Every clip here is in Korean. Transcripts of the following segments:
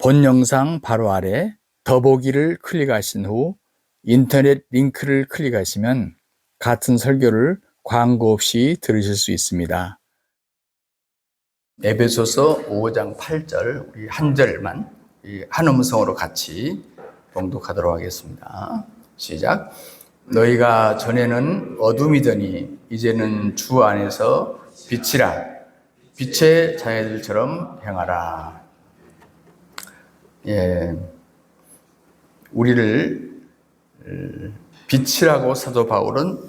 본 영상 바로 아래 더보기를 클릭하신 후 인터넷 링크를 클릭하시면 같은 설교를 광고 없이 들으실 수 있습니다. 에베소서 5장 8절 우리 한 절만 한 음성으로 같이 봉독하도록 하겠습니다. 시작. 너희가 전에는 어둠이더니 이제는 주 안에서 빛이라. 빛의 자녀들처럼 행하라. 우리를 빛이라고 사도 바울은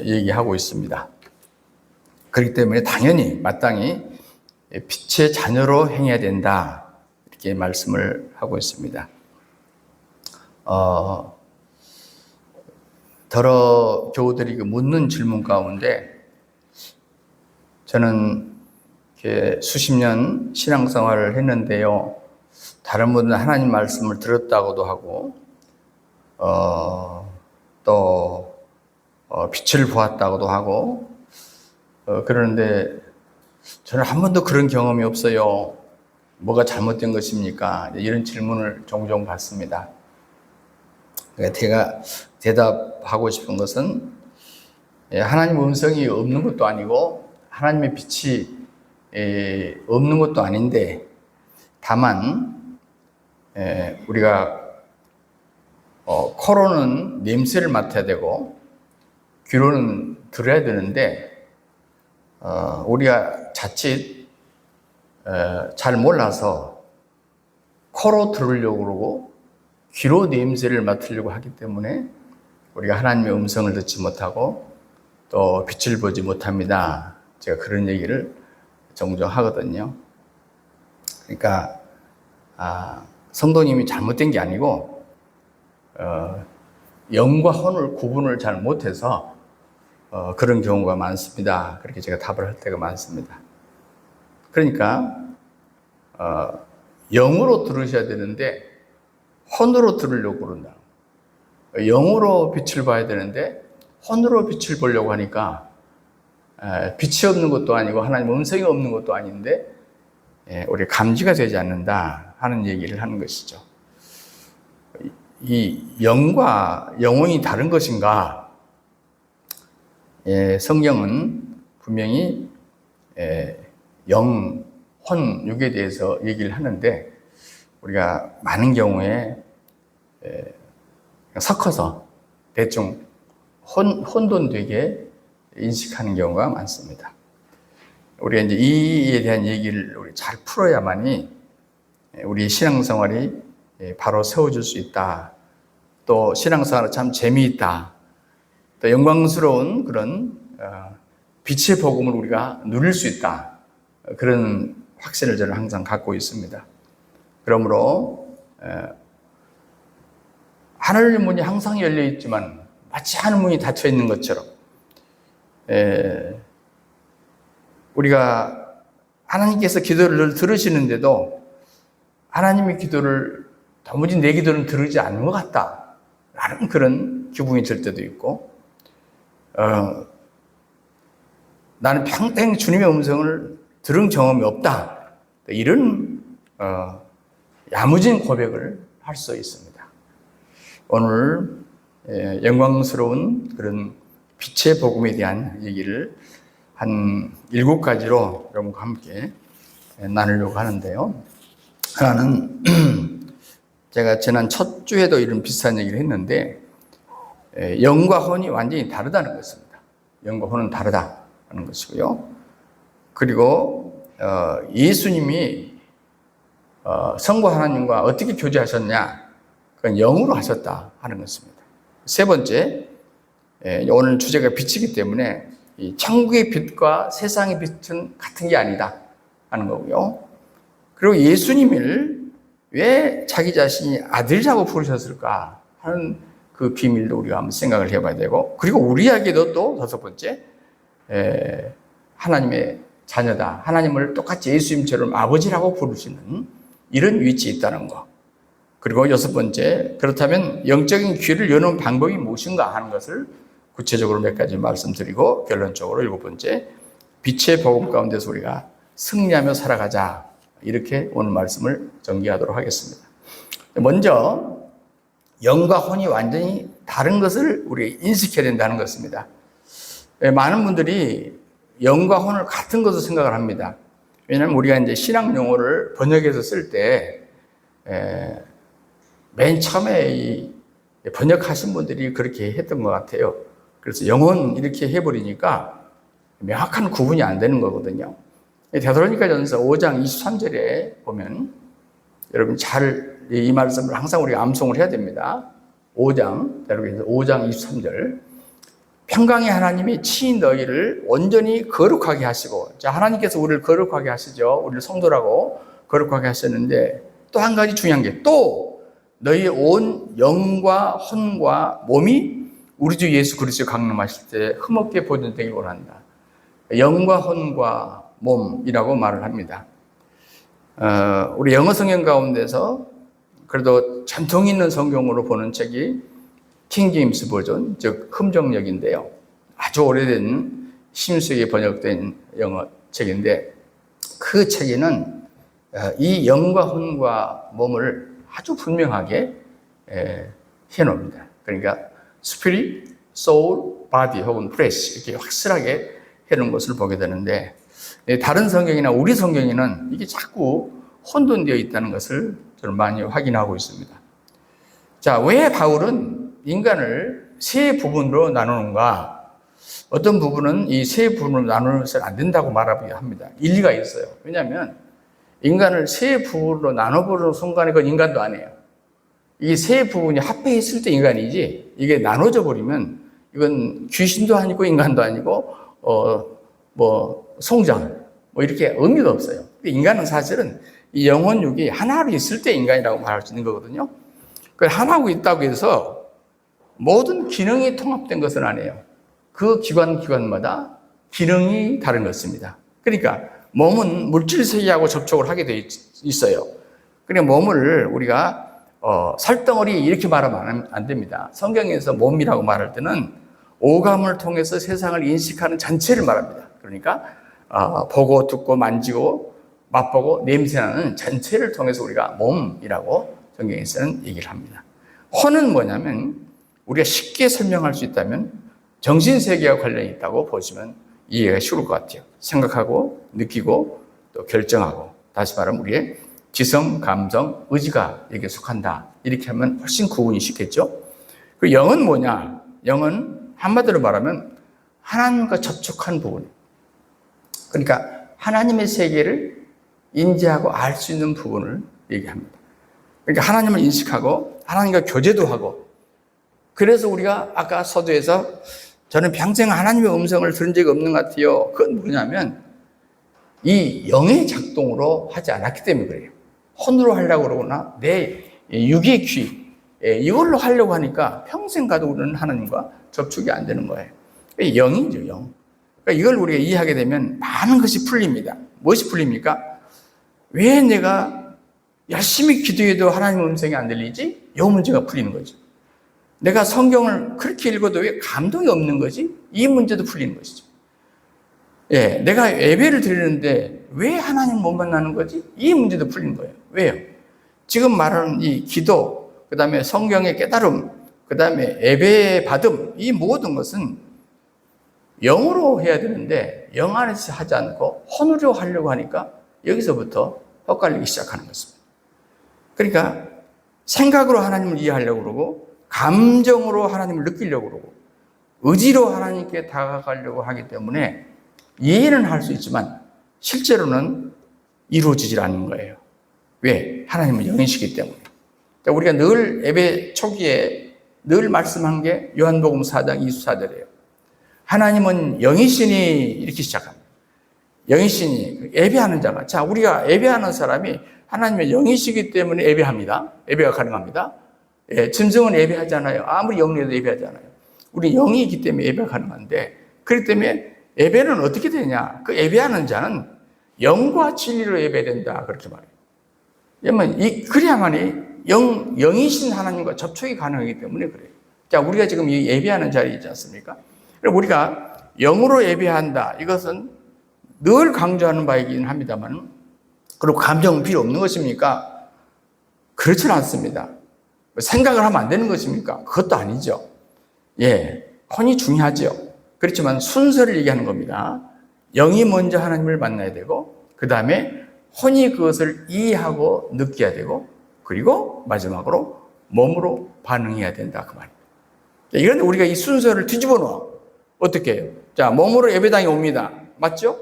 얘기하고 있습니다. 그렇기 때문에 당연히 마땅히 빛의 자녀로 행해야 된다, 이렇게 말씀을 하고 있습니다. 더러 교우들이 묻는 질문 가운데 저는 이렇게 수십 년 신앙생활을 했는데요, 다른 분은 하나님 말씀을 들었다고도 하고 또 빛을 보았다고도 하고 그러는데 저는 한 번도 그런 경험이 없어요. 뭐가 잘못된 것입니까? 이런 질문을 종종 받습니다. 제가 대답하고 싶은 것은 하나님 음성이 없는 것도 아니고 하나님의 빛이 없는 것도 아닌데, 다만 우리가 코로는 냄새를 맡아야 되고 귀로는 들어야 되는데 우리가 자칫 잘 몰라서 코로 들으려고 그러고 귀로 냄새를 맡으려고 하기 때문에 우리가 하나님의 음성을 듣지 못하고 또 빛을 보지 못합니다. 제가 그런 얘기를 종종 하거든요. 그러니까 성도님이 잘못된 게 아니고 영과 혼을 구분을 잘 못해서 그런 경우가 많습니다. 그렇게 제가 답을 할 때가 많습니다. 그러니까 영으로 들으셔야 되는데 혼으로 들으려고 그런다. 영으로 빛을 봐야 되는데 혼으로 빛을 보려고 하니까 빛이 없는 것도 아니고 하나님 음성이 없는 것도 아닌데 우리 감지가 되지 않는다 하는 얘기를 하는 것이죠. 이 영과 영혼이 다른 것인가? 성경은 분명히 영, 혼, 육에 대해서 얘기를 하는데 우리가 많은 경우에 섞어서 대충 혼돈되게 인식하는 경우가 많습니다. 우리가 이제 이에 대한 얘기를 우리 잘 풀어야만이 우리 신앙생활이 바로 세워질 수 있다. 또 신앙생활은 참 재미있다. 또 영광스러운 그런 빛의 복음을 우리가 누릴 수 있다. 그런 확신을 저는 항상 갖고 있습니다. 그러므로 하늘의 문이 항상 열려 있지만 마치 하늘 문이 닫혀 있는 것처럼 우리가 하나님께서 기도를 늘 들으시는데도 하나님의 기도를 도무지 내 기도는 들으지 않는 것 같다 라는 그런 기분이 들 때도 있고, 나는 평생 주님의 음성을 들은 경험이 없다, 이런 야무진 고백을 할 수 있습니다. 오늘 영광스러운 그런 빛의 복음에 대한 얘기를 한 7가지로 여러분과 함께 나누려고 하는데요. 하나는 제가 지난 첫 주에도 이런 비슷한 얘기를 했는데 영과 혼이 완전히 다르다는 것입니다. 영과 혼은 다르다는 것이고요. 그리고 예수님이 성부 하나님과 어떻게 교제하셨냐? 그건 영으로 하셨다 하는 것입니다. 세 번째, 오늘 주제가 빛이기 때문에 이 천국의 빛과 세상의 빛은 같은 게 아니다 하는 거고요. 그리고 예수님을 왜 자기 자신이 아들이라고 부르셨을까 하는 그 비밀도 우리가 한번 생각을 해봐야 되고, 그리고 우리에게도 또 5번째, 하나님의 자녀다. 하나님을 똑같이 예수님처럼 아버지라고 부르시는 이런 위치에 있다는 거. 그리고 6번째, 그렇다면 영적인 귀를 여는 방법이 무엇인가 하는 것을 구체적으로 몇 가지 말씀드리고, 결론적으로 7번째, 빛의 복음 가운데서 우리가 승리하며 살아가자, 이렇게 오늘 말씀을 전개하도록 하겠습니다. 먼저 영과 혼이 완전히 다른 것을 우리가 인식해야 된다는 것입니다. 많은 분들이 영과 혼을 같은 것으로 생각을 합니다. 왜냐하면 우리가 이제 신학 용어를 번역해서 쓸 때 맨 처음에 이 번역하신 분들이 그렇게 했던 것 같아요. 그래서 영혼 이렇게 해버리니까 명확한 구분이 안 되는 거거든요. 데살로니가전서 5장 23절에 보면 여러분 잘 이 말씀을 항상 우리가 암송을 해야 됩니다. 5장 23절. 평강의 하나님이 친히 너희를 온전히 거룩하게 하시고, 자, 하나님께서 우리를 거룩하게 하시죠. 우리를 성도라고 거룩하게 하셨는데, 또 한 가지 중요한 게, 또 너희의 온 영과 혼과 몸이 우리 주 예수 그리스도 강림하실 때 흠없게 보존되길 원한다. 영과 혼과 몸이라고 말을 합니다. 우리 영어 성경 가운데서 그래도 전통 있는 성경으로 보는 책이 킹 제임스 버전, 즉 흠정역인데요. 아주 오래된 신수에 번역된 영어 책인데, 그 책에는 이 영과 혼과 몸을 아주 분명하게 해놓습니다. 그러니까 spirit, soul, body 혹은 flesh 이렇게 확실하게 해놓은 것을 보게 되는데, 다른 성경이나 우리 성경에는 이게 자꾸 혼돈되어 있다는 것을 저는 많이 확인하고 있습니다. 자, 왜 바울은 인간을 세 부분으로 나누는가? 어떤 부분은 이 세 부분으로 나누어서는 안 된다고 말합니다. 일리가 있어요. 왜냐하면 인간을 세 부분으로 나눠보는 순간에 그건 인간도 아니에요. 이 세 부분이 합해 있을 때 인간이지, 이게 나눠져 버리면 이건 귀신도 아니고 인간도 아니고 송장 이렇게 의미가 없어요. 인간은 사실은 이 영혼육이 하나로 있을 때 인간이라고 말할 수 있는 거거든요. 그 하나고 있다고 해서 모든 기능이 통합된 것은 아니에요. 그 기관마다 기능이 다른 것입니다. 그러니까 몸은 물질 세계하고 접촉을 하게 돼 있어요. 그러니까 몸을 우리가 살덩어리 이렇게 말하면 안 됩니다. 성경에서 몸이라고 말할 때는 오감을 통해서 세상을 인식하는 전체를 말합니다. 그러니까 보고 듣고 만지고 맛보고 냄새나는 전체를 통해서 우리가 몸이라고 성경에서는 얘기를 합니다. 혼은 뭐냐면 우리가 쉽게 설명할 수 있다면 정신세계와 관련이 있다고 보시면 이해가 쉬울 것 같아요. 생각하고 느끼고 또 결정하고, 다시 말하면 우리의 지성, 감성, 의지가 여기에 속한다. 이렇게 하면 훨씬 구분이 쉽겠죠. 그 영은 뭐냐? 영은 한마디로 말하면 하나님과 접촉한 부분. 그러니까 하나님의 세계를 인지하고 알 수 있는 부분을 얘기합니다. 그러니까 하나님을 인식하고 하나님과 교제도 하고, 그래서 우리가 아까 서두에서 저는 평생 하나님의 음성을 들은 적이 없는 것 같아요. 그건 뭐냐면 이 영의 작동으로 하지 않았기 때문에 그래요. 혼으로 하려고 그러거나 내 육의 귀 이걸로 하려고 하니까 평생 가도 우리는 하나님과 접촉이 안 되는 거예요. 영이죠, 영. 그러니까 이걸 우리가 이해하게 되면 많은 것이 풀립니다. 무엇이 풀립니까? 왜 내가 열심히 기도해도 하나님 음성이 안 들리지? 이 문제가 풀리는 거죠. 내가 성경을 그렇게 읽어도 왜 감동이 없는 거지? 이 문제도 풀리는 것이죠. 예, 내가 예배를 드리는데 왜 하나님 못 만나는 거지? 이 문제도 풀리는 거예요. 왜요? 지금 말하는 이 기도, 그 다음에 성경의 깨달음, 그 다음에 예배의 받음, 이 모든 것은 영으로 해야 되는데 영 안에서 하지 않고 혼으로 하려고 하니까 여기서부터 헛갈리기 시작하는 것입니다. 그러니까 생각으로 하나님을 이해하려고 그러고, 감정으로 하나님을 느끼려고 그러고, 의지로 하나님께 다가가려고 하기 때문에 이해는 할 수 있지만 실제로는 이루어지질 않는 거예요. 왜? 하나님은 영이시기 때문에. 그러니까 우리가 늘 예배 초기에 늘 말씀한 게 요한복음 4장 24절이에요. 하나님은 영이시니 이렇게 시작합니다. 영이시니, 예배하는 자가. 자, 우리가 예배하는 사람이 하나님의 영이시기 때문에 예배합니다. 예배가 가능합니다. 예, 짐승은 예배하잖아요. 아무리 영리해도 예배하잖아요. 우리 영이 있기 때문에 예배가 가능한데, 그렇기 때문에 예배는 어떻게 되냐? 그 예배하는 자는 영과 진리로 예배된다. 그렇게 말해요. 왜냐면 그래야만이 영이신 하나님과 접촉이 가능하기 때문에 그래요. 자, 우리가 지금 이 예배하는 자리에 있지 않습니까? 우리가 영으로 예배한다. 이것은 늘 강조하는 바이긴 합니다만, 그리고 감정은 필요 없는 것입니까? 그렇지는 않습니다. 생각을 하면 안 되는 것입니까? 그것도 아니죠. 예, 혼이 중요하죠. 그렇지만 순서를 얘기하는 겁니다. 영이 먼저 하나님을 만나야 되고, 그 다음에 혼이 그것을 이해하고 느껴야 되고, 그리고 마지막으로 몸으로 반응해야 된다. 그 말입니다. 이런데 우리가 이 순서를 뒤집어 놓아. 어떻게 해요? 자, 몸으로 예배당에 옵니다. 맞죠?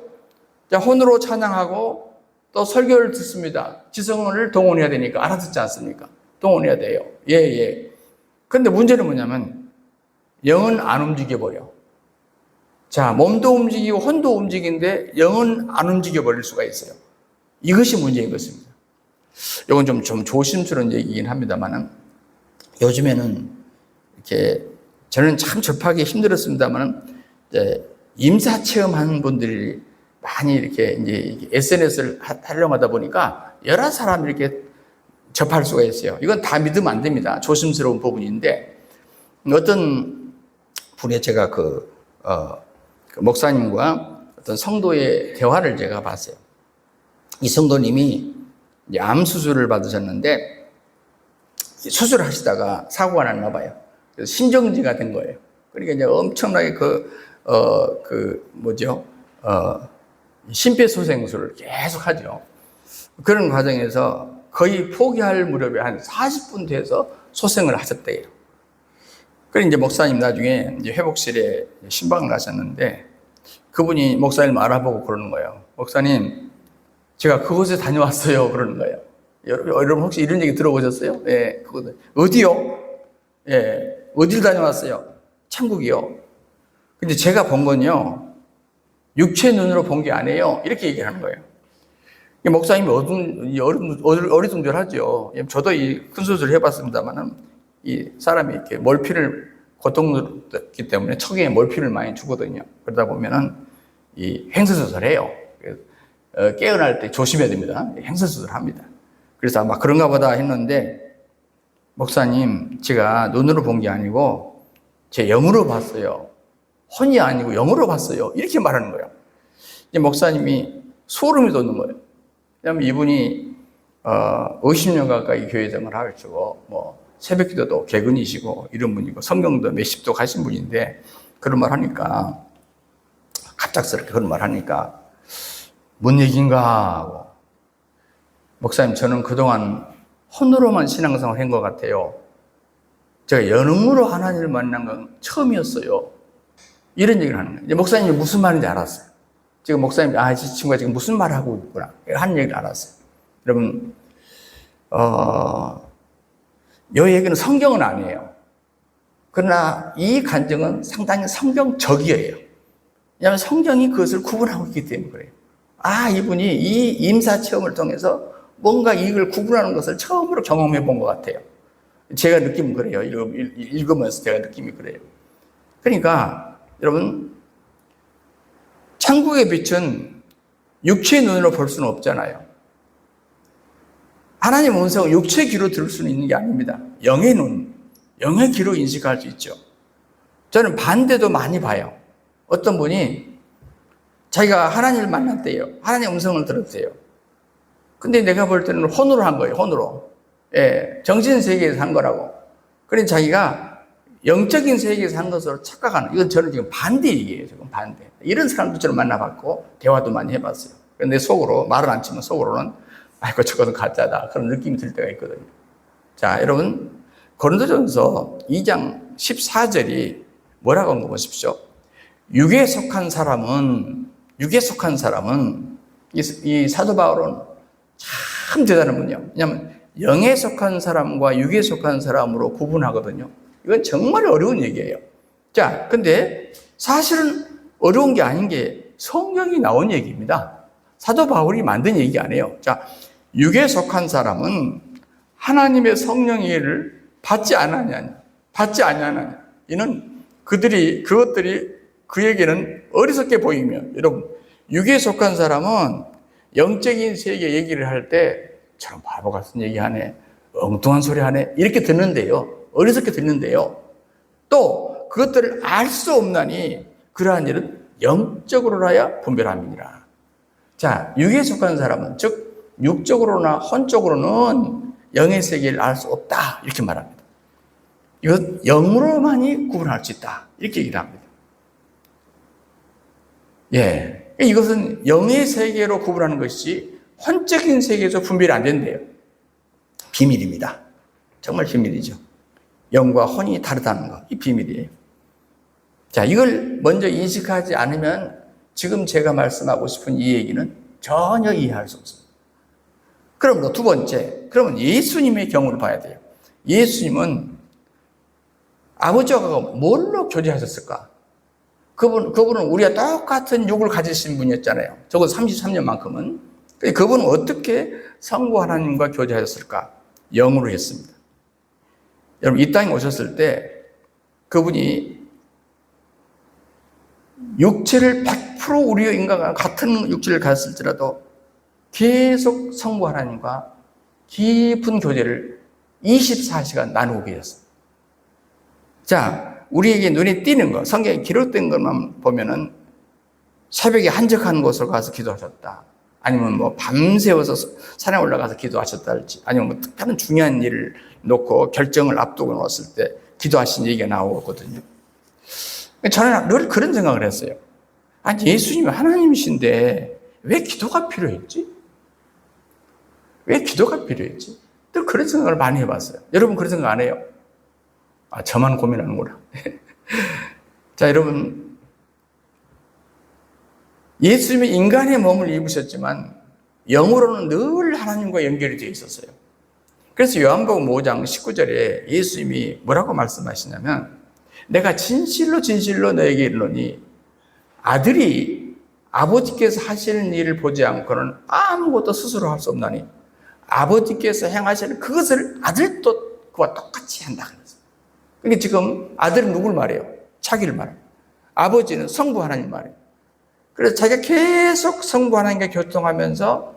자, 혼으로 찬양하고 또 설교를 듣습니다. 지성을 동원해야 되니까 알아듣지 않습니까? 동원해야 돼요. 예, 예. 근데 문제는 뭐냐면 영은 안 움직여버려. 자, 몸도 움직이고 혼도 움직이는데 영은 안 움직여버릴 수가 있어요. 이것이 문제인 것입니다. 이건 좀 조심스러운 얘기이긴 합니다만, 요즘에는 이렇게 저는 참 접하기 힘들었습니다만, 임사 체험하는 분들이 많이 이렇게 이제 SNS를 활용하다 보니까 여러 사람이 이렇게 접할 수가 있어요. 이건 다 믿으면 안 됩니다. 조심스러운 부분인데, 어떤 분의 제가 그 목사님과 어떤 성도의 대화를 제가 봤어요. 이 성도님이 이제 암 수술을 받으셨는데 수술을 하시다가 사고가 났나 봐요. 그래서 신정지가 된 거예요. 그러니까 이제 엄청나게 심폐소생술을 계속 하죠. 그런 과정에서 거의 포기할 무렵에 한 40분 돼서 소생을 하셨대요. 그래서 이제 목사님 나중에 이제 회복실에 신방을 가셨는데 그분이 목사님 알아보고 그러는 거예요. 목사님, 제가 그곳에 다녀왔어요. 그러는 거예요. 여러분 혹시 이런 얘기 들어보셨어요? 예, 그곳 어디요? 예, 어딜 다녀왔어요? 천국이요. 근데 제가 본 건요, 육체 눈으로 본 게 아니에요. 이렇게 얘기하는 거예요. 목사님이 어리둥절하죠. 저도 이 큰 수술을 해봤습니다만은 이 사람이 이렇게 몰피를 고통스럽기 때문에 척에 몰피를 많이 주거든요. 그러다 보면은 이 횡설수설해요. 깨어날 때 조심해야 됩니다. 횡설수설합니다. 그래서 아마 그런가 보다 했는데, 목사님, 제가 눈으로 본 게 아니고 제 영으로 봤어요. 혼이 아니고 영으로 봤어요. 이렇게 말하는 거예요. 이제 목사님이 소름이 돋는 거예요. 왜냐하면 이분이 50년 가까이 교회 생활을 하시고 뭐 새벽 기도도 개근이시고 이런 분이고 성경도 몇십도 가신 분인데 그런 말 하니까, 갑작스럽게 그런 말 하니까 뭔 얘기인가 하고, 목사님, 저는 그동안 혼으로만 신앙생활 한 것 같아요. 제가 영으로 하나님을 만난 건 처음이었어요. 이런 얘기를 하는 거예요. 이제 목사님이 무슨 말인지 알았어요. 지금 목사님이, 이 친구가 지금 무슨 말을 하고 있구나 하는 얘기를 알았어요. 여러분, 이 얘기는 성경은 아니에요. 그러나 이 간증은 상당히 성경적이에요. 왜냐하면 성경이 그것을 구분하고 있기 때문에 그래요. 이분이 이 임사 체험을 통해서 뭔가 이걸 구분하는 것을 처음으로 경험해 본 것 같아요. 제가 느낌은 그래요. 읽으면서 제가 느낌이 그래요. 그러니까 여러분, 천국의 빛은 육체의 눈으로 볼 수는 없잖아요. 하나님의 음성을 육체의 귀로 들을 수는 있는 게 아닙니다. 영의 눈, 영의 귀로 인식할 수 있죠. 저는 반대도 많이 봐요. 어떤 분이 자기가 하나님을 만났대요. 하나님의 음성을 들었대요. 근데 내가 볼 때는 혼으로 한 거예요. 혼으로. 예, 정신세계에서 한 거라고. 그래서 자기가 영적인 세계에서 한 것으로 착각하는, 이건 저는 지금 반대 얘기예요. 지금 반대. 이런 사람도 저는 만나봤고 대화도 많이 해봤어요. 그런데 속으로, 말은 안 치면 속으로는 저것은 가짜다, 그런 느낌이 들 때가 있거든요. 자, 여러분, 고린도전서 2장 14절이 뭐라고 한 거 보십시오. 육에 속한 사람은 이 사도 바울은 참 대단한 분이에요. 왜냐하면 영에 속한 사람과 육에 속한 사람으로 구분하거든요. 이건 정말 어려운 얘기예요. 자, 근데 사실은 어려운 게 아닌 게 성경이 나온 얘기입니다. 사도 바울이 만든 얘기 아니에요. 자, 육에 속한 사람은 하나님의 성령의 일을 받지 않느냐. 이는 그것들이 그에게는 어리석게 보이며, 여러분, 육에 속한 사람은 영적인 세계 얘기를 할 때 참 바보 같은 얘기하네, 엉뚱한 소리 하네, 이렇게 듣는데요. 어리석게 듣는데요. 또 그것들을 알 수 없나니 그러한 일은 영적으로라야 분별함이니라. 자, 육에 속한 사람은, 즉 육적으로나 혼적으로는 영의 세계를 알 수 없다. 이렇게 말합니다. 이것 영으로만이 구분할 수 있다. 이렇게 얘기를 합니다. 예. 이것은 영의 세계로 구분하는 것이 혼적인 세계에서 분별이 안 된대요. 비밀입니다. 정말 비밀이죠. 영과 혼이 다르다는 거. 이 비밀이에요. 자, 이걸 먼저 인식하지 않으면 지금 제가 말씀하고 싶은 이 얘기는 전혀 이해할 수 없습니다. 그러므로 두 번째, 그러면 예수님의 경우를 봐야 돼요. 예수님은 아버지와 뭘로 교제하셨을까? 그분은 우리가 똑같은 육을 가지신 분이었잖아요. 적어도 33년만큼은. 그분은 어떻게 성부 하나님과 교제하셨을까? 영으로 했습니다. 여러분, 이 땅에 오셨을 때 그분이 육체를 100% 우리의 인간과 같은 육체를 가졌을지라도 계속 성부 하나님과 깊은 교제를 24시간 나누고 계셨습니다. 자, 우리에게 눈에 띄는 것, 성경에 기록된 것만 보면은 새벽에 한적한 곳으로 가서 기도하셨다. 아니면 뭐 밤새워서 산에 올라가서 기도하셨다 할지, 아니면 뭐 특별한 중요한 일을 놓고 결정을 앞두고 놓았을 때 기도하신 얘기가 나오거든요. 저는 늘 그런 생각을 했어요. 아니, 예수님이 하나님이신데 왜 기도가 필요했지? 왜 기도가 필요했지? 늘 그런 생각을 많이 해봤어요. 여러분 그런 생각 안 해요? 아, 저만 고민하는구나. 자, 여러분, 예수님이 인간의 몸을 입으셨지만 영으로는 늘 하나님과 연결이 되어 있었어요. 그래서 요한복음 5장 19절에 예수님이 뭐라고 말씀하시냐면, 내가 진실로 진실로 너에게 이르노니 아들이 아버지께서 하시는 일을 보지 않고는 아무것도 스스로 할 수 없나니 아버지께서 행하시는 그것을 아들도 그와 똑같이 한다. 그러니까 지금 아들은 누굴 말해요? 자기를 말해요. 아버지는 성부 하나님 말해요. 그래서 자기가 계속 성부 하나님과 교통하면서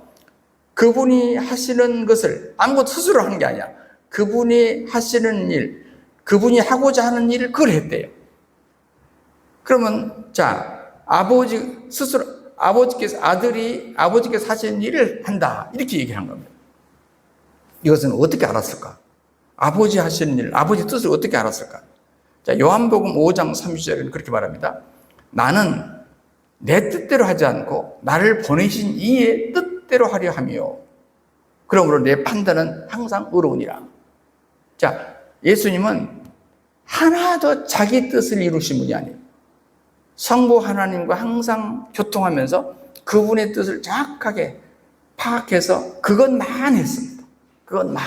그분이 하시는 것을 아무것도 스스로 하는 게 아니야. 그분이 하시는 일, 그분이 하고자 하는 일을 그걸 했대요. 그러면 자, 아버지 스스로 아버지께서 하시는 일을 한다. 이렇게 얘기한 겁니다. 이것은 어떻게 알았을까? 아버지 하시는 일, 아버지 뜻을 어떻게 알았을까? 자, 요한복음 5장 30절에는 그렇게 말합니다. 나는 내 뜻대로 하지 않고 나를 보내신 이의 뜻대로 하려 하며 그러므로 내 판단은 항상 의로우니라. 자, 예수님은 하나도 자기 뜻을 이루신 분이 아니에요. 성부 하나님과 항상 교통하면서 그분의 뜻을 정확하게 파악해서 그것만 했습니다. 그것만.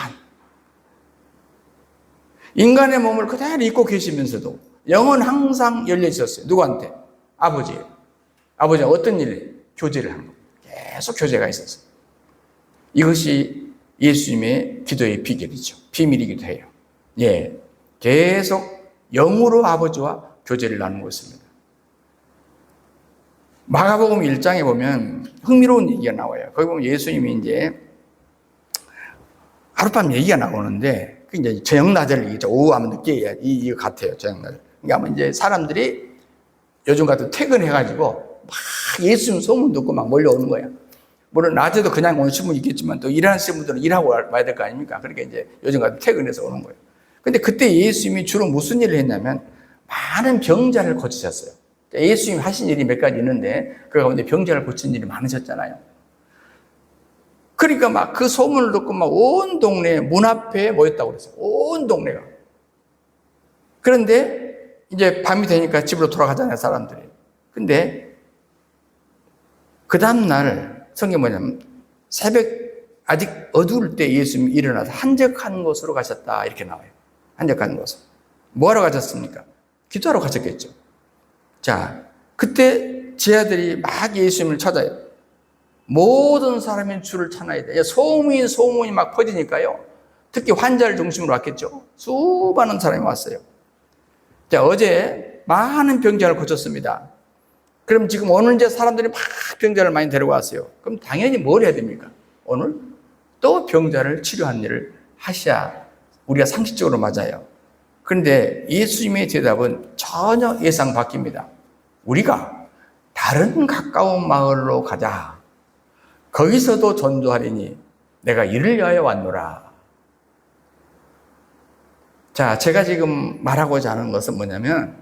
인간의 몸을 그대로 입고 계시면서도 영은 항상 열려 있었어요. 누구한테? 아버지예요. 아버지는 어떤 일을? 교제를 한 겁니다. 계속 교제가 있었어요. 이것이 예수님의 기도의 비결이죠. 비밀이기도 해요. 예, 계속 영으로 아버지와 교제를 나누고 있습니다. 마가복음 1장에 보면 흥미로운 얘기가 나와요. 거기 보면 예수님이 이제 하룻밤 얘기가 나오는데, 그 이제 저녁나절 얘기죠. 오후하면 늦게 이거 같아요. 저녁나절. 그러니까 이제 사람들이 요즘 같은 퇴근해가지고 막 예수님 소문 듣고 막 몰려오는 거예요. 물론 낮에도 그냥 오시는 분이 있겠지만 또 일하시는 분들은 일하고 와야 될 거 아닙니까? 그러니까 이제 요즘 같은 퇴근해서 오는 거예요. 근데 그때 예수님이 주로 무슨 일을 했냐면 많은 병자를 고치셨어요. 예수님이 하신 일이 몇 가지 있는데 그 가운데 병자를 고친 일이 많으셨잖아요. 그러니까 막 그 소문을 듣고 막 온 동네 문 앞에 모였다고 그랬어요. 온 동네가. 그런데 이제 밤이 되니까 집으로 돌아가잖아요, 사람들이. 근데 그 다음날 성경에 뭐냐면 새벽 아직 어두울 때 예수님이 일어나서 한적한 곳으로 가셨다 이렇게 나와요. 한적한 곳으로. 뭐하러 가셨습니까? 기도하러 가셨겠죠. 자, 그때 제 아들이 막 예수님을 찾아요. 모든 사람이 주를 찾아야 돼. 소문이 막 퍼지니까요. 특히 환자를 중심으로 왔겠죠. 수많은 사람이 왔어요. 자, 어제 많은 병자를 고쳤습니다. 그럼 지금 오늘 이제 사람들이 막 병자를 많이 데려왔어요. 그럼 당연히 뭘 해야 됩니까? 오늘 또 병자를 치료하는 일을 하셔야 우리가 상식적으로 맞아요. 그런데 예수님의 대답은 전혀 예상 바뀝니다. 우리가 다른 가까운 마을로 가자. 거기서도 전도하리니 내가 이를 위하여 왔노라. 자, 제가 지금 말하고자 하는 것은 뭐냐면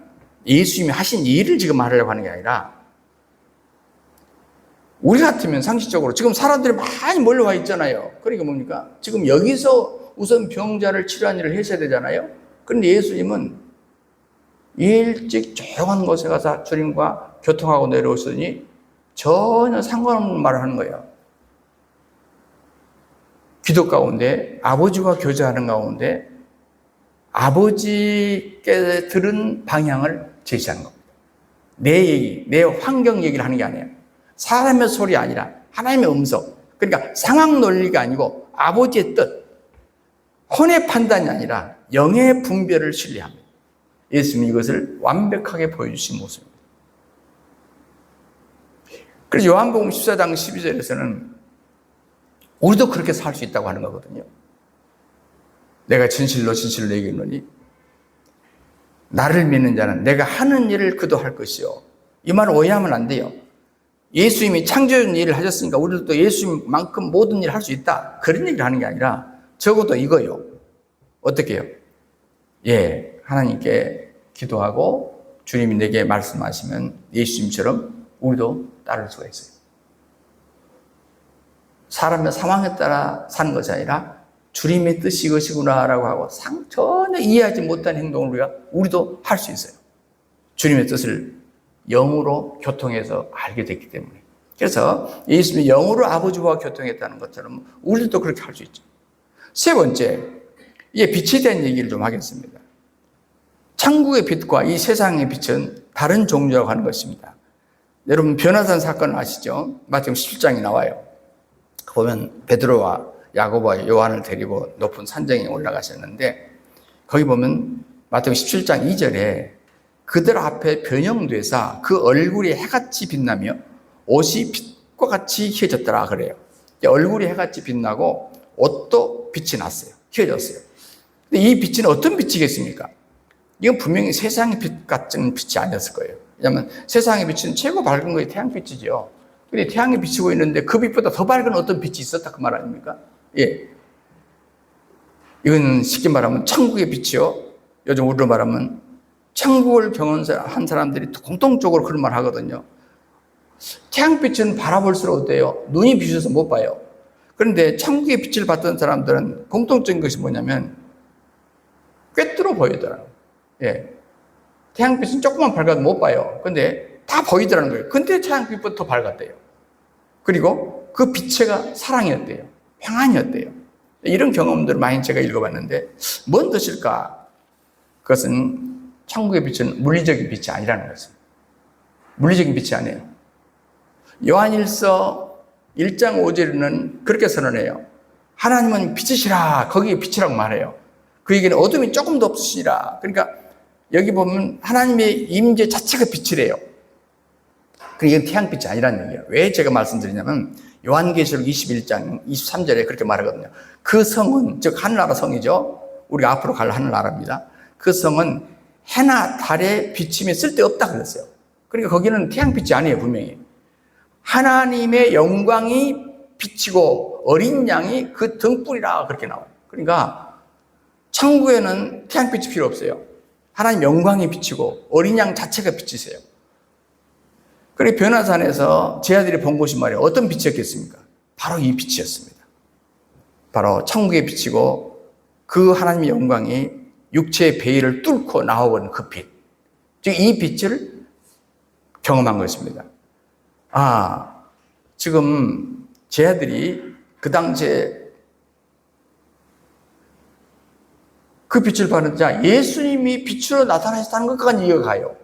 예수님이 하신 일을 지금 말하려고 하는 게 아니라 우리 같으면 상식적으로 지금 사람들이 많이 몰려와 있잖아요. 그러니까 뭡니까? 지금 여기서 우선 병자를 치료한 일을 하셔야 되잖아요. 그런데 예수님은 일찍 조용한 곳에 가서 주님과 교통하고 내려오시더니 전혀 상관없는 말을 하는 거예요. 기도 가운데 아버지와 교제하는 가운데 아버지께 들은 방향을 제시하는 겁니다. 내 얘기, 내 환경 얘기를 하는 게 아니에요. 사람의 소리 아니라 하나님의 음성. 그러니까 상황 논리가 아니고 아버지의 뜻. 혼의 판단이 아니라 영의 분별을 신뢰합니다. 예수님이 이것을 완벽하게 보여주신 모습입니다. 그래서 요한복음 14장 12절에서는 우리도 그렇게 살 수 있다고 하는 거거든요. 내가 진실로 진실로 얘기하노니 나를 믿는 자는 내가 하는 일을 그도 할 것이요. 이 말을 오해하면 안 돼요. 예수님이 창조적 일을 하셨으니까 우리도 또 예수님만큼 모든 일을 할 수 있다. 그런 얘기를 하는 게 아니라 적어도 이거요. 어떻게 해요? 예, 하나님께 기도하고 주님이 내게 말씀하시면 예수님처럼 우리도 따를 수가 있어요. 사람의 상황에 따라 사는 것이 아니라 주님의 뜻이 이것이구나라고 하고 전혀 이해하지 못한 행동을 우리도 할 수 있어요. 주님의 뜻을 영으로 교통해서 알게 됐기 때문에. 그래서 예수님이 영으로 아버지와 교통했다는 것처럼 우리도 그렇게 할 수 있죠. 세 번째, 이제 빛에 대한 얘기를 좀 하겠습니다. 천국의 빛과 이 세상의 빛은 다른 종류라고 하는 것입니다. 여러분 변화산 사건을 아시죠? 마태복음 17장에 나와요. 보면 베드로와 야고보와 요한을 데리고 높은 산정에 올라가셨는데 거기 보면 마태복음 17장 2절에 그들 앞에 변형돼서 그 얼굴이 해같이 빛나며 옷이 빛과 같이 휘어졌더라 그래요. 얼굴이 해같이 빛나고 옷도 빛이 났어요. 휘어졌어요. 근데 이 빛은 어떤 빛이겠습니까? 이건 분명히 세상의 빛 같은 빛이 아니었을 거예요. 왜냐하면 세상의 빛은 최고 밝은 것이 태양빛이죠. 근데 태양이 비치고 있는데 그 빛보다 더 밝은 어떤 빛이 있었다 그 말 아닙니까? 예. 이건 쉽게 말하면 천국의 빛이요. 요즘 우리로 말하면 천국을 경험한 사람들이 공통적으로 그런 말 하거든요. 태양빛은 바라볼수록 어때요? 눈이 비춰서 못 봐요. 그런데 천국의 빛을 봤던 사람들은 공통적인 것이 뭐냐면 꿰뚫어 보이더라고요. 예. 태양빛은 조금만 밝아도 못 봐요. 근데 다 보이더라는 거예요. 근데 태양빛보다 더 밝았대요. 그리고 그 빛체가 사랑이었대요. 평안이었대요. 이런 경험들을 많이 제가 읽어봤는데 뭔 뜻일까? 그것은 천국의 빛은 물리적인 빛이 아니라는 것입니다. 물리적인 빛이 아니에요. 요한일서 1장 5절에는 그렇게 선언해요. 하나님은 빛이시라. 거기에 빛이라고 말해요. 그 얘기는 어둠이 조금도 없으시라. 그러니까 여기 보면 하나님의 임재 자체가 빛이래요. 이건 태양빛이 아니라는 얘기예요. 왜 제가 말씀드리냐면 요한계시록 21장 23절에 그렇게 말하거든요. 그 성은 즉 하늘나라 성이죠. 우리가 앞으로 갈 하늘나라입니다. 그 성은 해나 달의 비침이 쓸데없다 그랬어요. 그러니까 거기는 태양빛이 아니에요. 분명히 하나님의 영광이 비치고 어린 양이 그 등불이라 그렇게 나와요. 그러니까 천국에는 태양빛이 필요 없어요. 하나님 영광이 비치고 어린 양 자체가 비치세요. 그리고 변화산에서 제 아들이 본 것이 말이에요. 어떤 빛이었겠습니까? 바로 이 빛이었습니다. 바로 천국의 빛이고 그 하나님의 영광이 육체의 베일을 뚫고 나와버린 그 빛. 즉 이 빛을 경험한 것입니다. 아, 지금 제 아들이 그 당시에 그 빛을 받는 자 예수님이 빛으로 나타나셨다는 것까지 이어가요.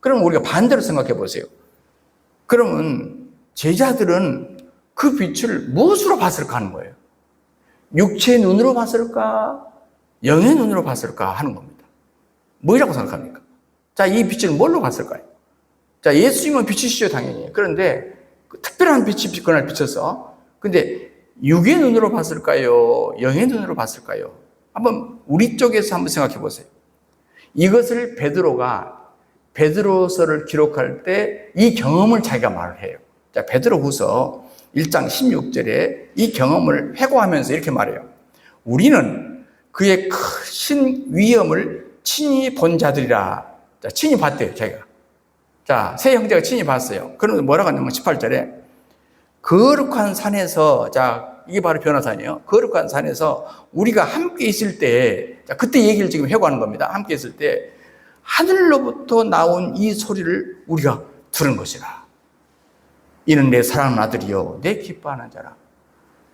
그럼 우리가 반대로 생각해 보세요. 그러면 제자들은 그 빛을 무엇으로 봤을까 하는 거예요. 육체의 눈으로 봤을까? 영의 눈으로 봤을까 하는 겁니다. 뭐라고 생각합니까? 자, 이 빛을 뭘로 봤을까요? 자, 예수님은 빛이시죠, 당연히. 그런데 그 특별한 빛이 그날 비쳐서. 근데 육의 눈으로 봤을까요? 영의 눈으로 봤을까요? 한번 우리 쪽에서 한번 생각해 보세요. 이것을 베드로가 베드로서를 기록할 때 이 경험을 자기가 말을 해요. 자, 베드로후서 1장 16절에 이 경험을 회고하면서 이렇게 말해요. 우리는 그의 크신 위엄을 친히 본 자들이라. 자, 친히 봤대요, 자기가. 자, 세 형제가 친히 봤어요. 그러면 뭐라고 하냐면 18절에 거룩한 산에서, 자, 이게 바로 변화산이에요. 거룩한 산에서 우리가 함께 있을 때, 자, 그때 얘기를 지금 회고하는 겁니다. 함께 있을 때 하늘로부터 나온 이 소리를 우리가 들은 것이라. 이는 내 사랑하는 아들이요 내 기뻐하는 자라.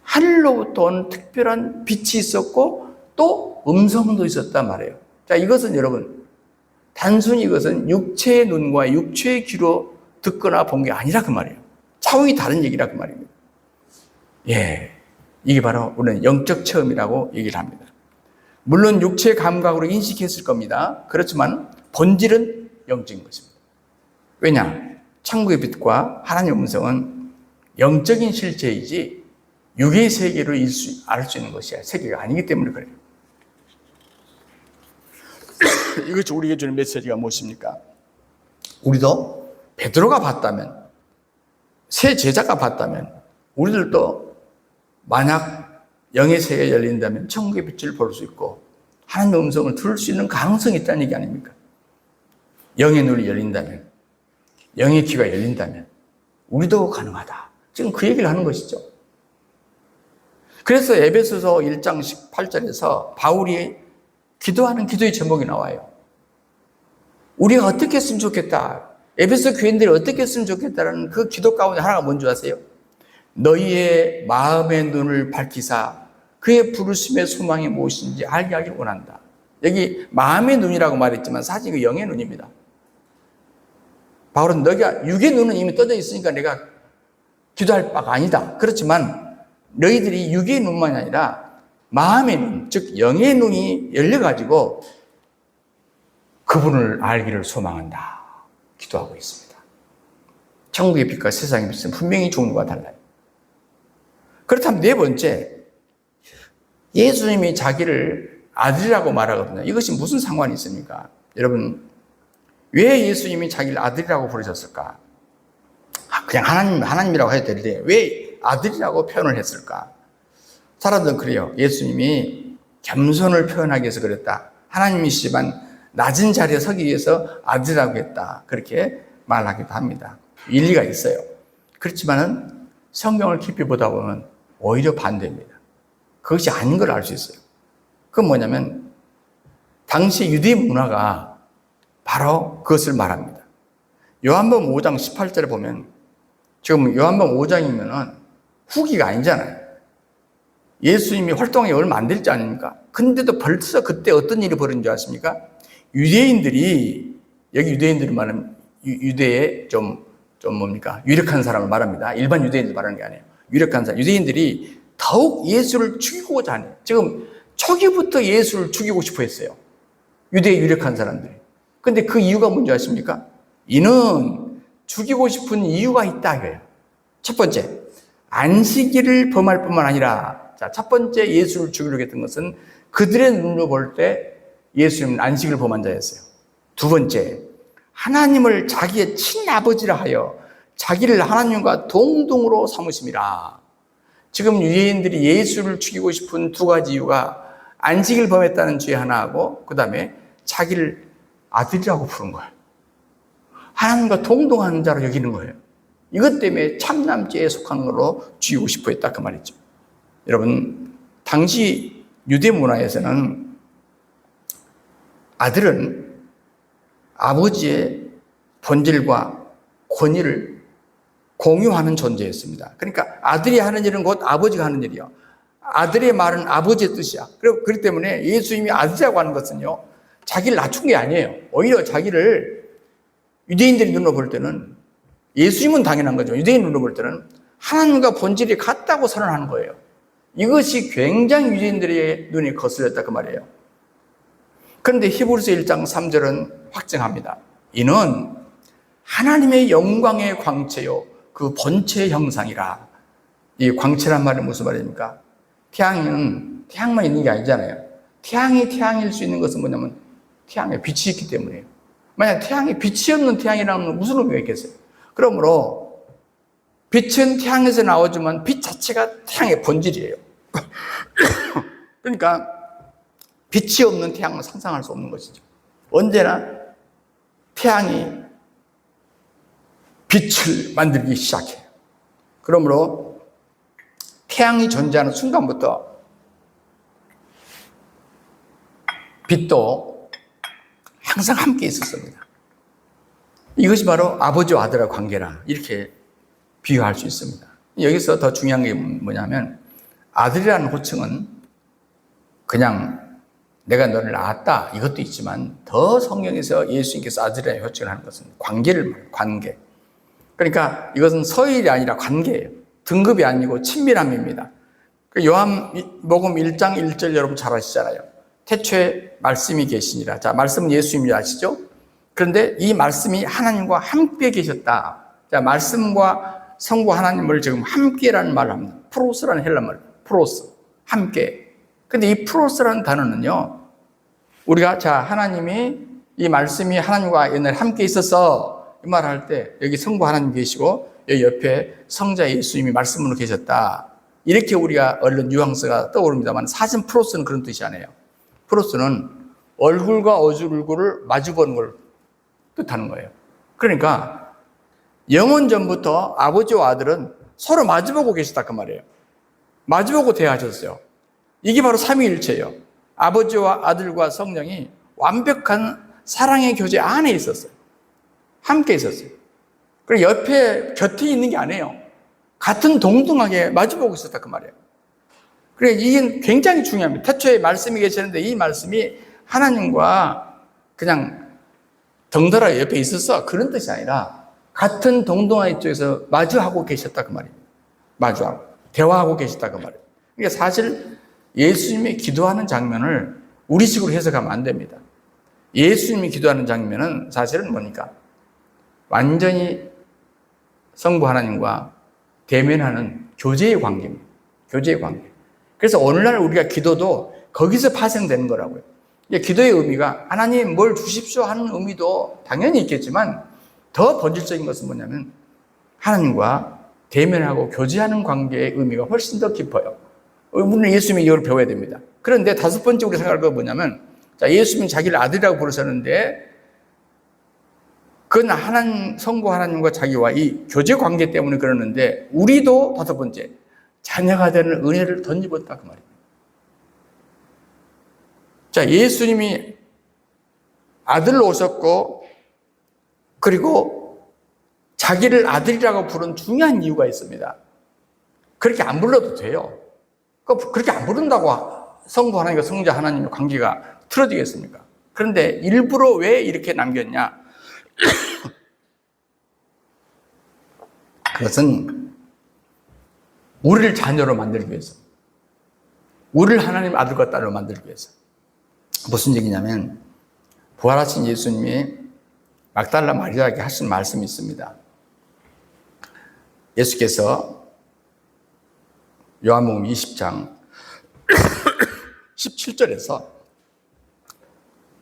하늘로부터 온 특별한 빛이 있었고 또 음성도 있었단 말이에요. 자, 이것은 여러분 단순히 이것은 육체의 눈과 육체의 귀로 듣거나 본 게 아니라 그 말이에요. 차원이 다른 얘기라 그 말입니다. 예, 이게 바로 우리는 영적 체험이라고 얘기를 합니다. 물론 육체의 감각으로 인식했을 겁니다. 그렇지만 본질은 영적인 것입니다. 왜냐? 천국의 빛과 하나님의 음성은 영적인 실체이지 육의 세계로 알 수 있는 것이 세계가 아니기 때문에 그래요. 이것이 우리에게 주는 메시지가 무엇입니까? 우리도 베드로가 봤다면, 새 제자가 봤다면, 우리들도 만약 영의 세계가 열린다면 천국의 빛을 볼 수 있고 하나님의 음성을 들을 수 있는 가능성이 있다는 얘기 아닙니까? 영의 눈이 열린다면, 영의 귀가 열린다면 우리도 가능하다. 지금 그 얘기를 하는 것이죠. 그래서 에베소서 1장 18절에서 바울이 기도하는 기도의 제목이 나와요. 우리가 어떻게 했으면 좋겠다. 에베소 교인들이 어떻게 했으면 좋겠다라는 그 기도 가운데 하나가 뭔지 아세요? 너희의 마음의 눈을 밝히사 그의 부르심의 소망이 무엇인지 알게 하길 원한다. 여기 마음의 눈이라고 말했지만 사실 그 영의 눈입니다. 바울은 너희가 육의 눈은 이미 떠져 있으니까 내가 기도할 바가 아니다. 그렇지만 너희들이 육의 눈만이 아니라 마음의 눈, 즉 영의 눈이 열려가지고 그분을 알기를 소망한다. 기도하고 있습니다. 천국의 빛과 세상의 빛은 분명히 종류가 달라요. 그렇다면 네 번째, 예수님이 자기를 아들이라고 말하거든요. 이것이 무슨 상관이 있습니까? 여러분, 왜 예수님이 자기를 아들이라고 부르셨을까? 그냥 하나님이라고 해도 되는데 왜 아들이라고 표현을 했을까? 사람들은 그래요. 예수님이 겸손을 표현하기 위해서 그랬다. 하나님이시지만 낮은 자리에 서기 위해서 아들이라고 했다. 그렇게 말하기도 합니다. 일리가 있어요. 그렇지만은 성경을 깊이 보다 보면 오히려 반대입니다. 그것이 아닌 걸 알 수 있어요. 그건 뭐냐면 당시 유대 문화가 바로 그것을 말합니다. 요한복음 5장 18절에 보면 지금 요한복음 5장이면은 후기가 아니잖아요. 예수님이 활동이 얼마 안 될 지 아닙니까? 근데도 벌써 그때 어떤 일이 벌어진 줄 아십니까? 유대인들이, 여기 유대인들이 말하면 유대의 좀 뭡니까? 유력한 사람을 말합니다. 일반 유대인들 말하는 게 아니에요. 유력한 사람. 유대인들이 더욱 예수를 죽이고자 하네요. 지금 초기부터 예수를 죽이고 싶어 했어요. 유대의 유력한 사람들이. 근데 그 이유가 뭔지 아십니까? 이는 죽이고 싶은 이유가 있다 이거예요. 첫 번째, 안식일을 범할 뿐만 아니라, 자, 첫 번째 예수를 죽이려고 했던 것은 그들의 눈으로 볼 때 예수님은 안식을 범한 자였어요. 두 번째, 하나님을 자기의 친아버지라 하여 자기를 하나님과 동등으로 삼으심이라. 지금 유대인들이 예수를 죽이고 싶은 두 가지 이유가 안식을 범했다는 죄 하나하고 그 다음에 자기를 아들이라고 부른 거예요. 하나님과 동등한 자로 여기는 거예요. 이것 때문에 참남죄에 속하는 걸로 죽이고 싶어 했다 그 말이죠. 여러분, 당시 유대 문화에서는 아들은 아버지의 본질과 권위를 공유하는 존재였습니다. 그러니까 아들이 하는 일은 곧 아버지가 하는 일이요. 아들의 말은 아버지의 뜻이야. 그렇기 때문에 예수님이 아들이라고 하는 것은요, 자기를 낮춘 게 아니에요. 오히려 자기를 유대인들이 눈으로 볼 때는, 예수님은 당연한 거죠. 유대인 눈으로 볼 때는 하나님과 본질이 같다고 선언하는 거예요. 이것이 굉장히 유대인들의 눈이 거슬렸다 그 말이에요. 그런데 히브리서 1장 3절은 확증합니다. 이는 하나님의 영광의 광채요 그 본체의 형상이라. 이 광채란 말은 무슨 말입니까? 태양만 있는 게 아니잖아요. 태양이 태양일 수 있는 것은 뭐냐면 태양에 빛이 있기 때문이에요. 만약 태양에 빛이 없는 태양이라면 무슨 의미가 있겠어요? 그러므로 빛은 태양에서 나오지만 빛 자체가 태양의 본질이에요. 그러니까 빛이 없는 태양은 상상할 수 없는 것이죠. 언제나 태양이 빛을 만들기 시작해요. 그러므로 태양이 존재하는 순간부터 빛도 항상 함께 있었습니다. 이것이 바로 아버지와 아들의 관계라 이렇게 비유할 수 있습니다. 여기서 더 중요한 게 뭐냐면 아들이라는 호칭은 그냥 내가 너를 낳았다 이것도 있지만 더 성경에서 예수님께서 아들이라는 호칭을 하는 것은 관계를 말해요. 관계. 그러니까 이것은 서열이 아니라 관계예요. 등급이 아니고 친밀함입니다. 요한복음 1장 1절 여러분 잘 아시잖아요. 태초에 말씀이 계시니라. 자, 말씀은 예수님이 아시죠? 그런데 이 말씀이 하나님과 함께 계셨다. 자, 말씀과 성부 하나님을 지금 함께라는 말을 합니다. 프로스라는 헬라말, 프로스, 함께. 근데 이 프로스라는 단어는요, 우리가 자, 하나님이 이 말씀이 하나님과 옛날에 함께 있어서 이 말 할 때 여기 성부 하나님 계시고 여기 옆에 성자 예수님이 말씀으로 계셨다. 이렇게 우리가 얼른 뉘앙스가 떠오릅니다만 사실 프로스는 그런 뜻이 아니에요. 프로스는 얼굴과 얼굴을 마주보는 걸 뜻하는 거예요. 그러니까 영원 전부터 아버지와 아들은 서로 마주보고 계시다 그 말이에요. 마주보고 대화하셨어요. 이게 바로 삼위일체예요. 아버지와 아들과 성령이 완벽한 사랑의 교제 안에 있었어요. 함께 있었어요. 그리고 옆에 곁에 있는 게 아니에요. 같은 동등하게 마주보고 있었다 그 말이에요. 그래 이게 굉장히 중요합니다. 태초에 말씀이 계시는데 이 말씀이 하나님과 그냥 덩달아 옆에 있었어 그런 뜻이 아니라 같은 동등한 쪽에서 마주하고 계셨다 그 말이에요. 마주하고 대화하고 계셨다 그 말이에요. 그러니까 사실 예수님이 기도하는 장면을 우리식으로 해석하면 안 됩니다. 예수님이 기도하는 장면은 사실은 뭡니까? 완전히 성부 하나님과 대면하는 교제의 관계입니다. 교제의 관계. 그래서 오늘날 우리가 기도도 거기서 파생되는 거라고요. 기도의 의미가 하나님 뭘 주십시오 하는 의미도 당연히 있겠지만 더 본질적인 것은 뭐냐면 하나님과 대면하고 교제하는 관계의 의미가 훨씬 더 깊어요. 우리는 예수님이 이걸 배워야 됩니다. 그런데 다섯 번째 우리 생각할 건 뭐냐면 자, 예수님은 자기를 아들이라고 부르셨는데 그건 하나님, 성부 하나님과 자기와 이 교제 관계 때문에 그러는데 우리도 다섯 번째 자녀가 되는 은혜를 덧입었다 그 말입니다. 자, 예수님이 아들로 오셨고 그리고 자기를 아들이라고 부른 중요한 이유가 있습니다. 그렇게 안 불러도 돼요. 그렇게 안 부른다고 성부 하나님과 성자 하나님의 관계가 틀어지겠습니까? 그런데 일부러 왜 이렇게 남겼냐? 그것은 우리를 자녀로 만들기 위해서, 우리를 하나님 아들과 딸로 만들기 위해서. 무슨 얘기냐면 부활하신 예수님이 막달라 마리아에게 하신 말씀이 있습니다. 예수께서 요한복음 20장 17절에서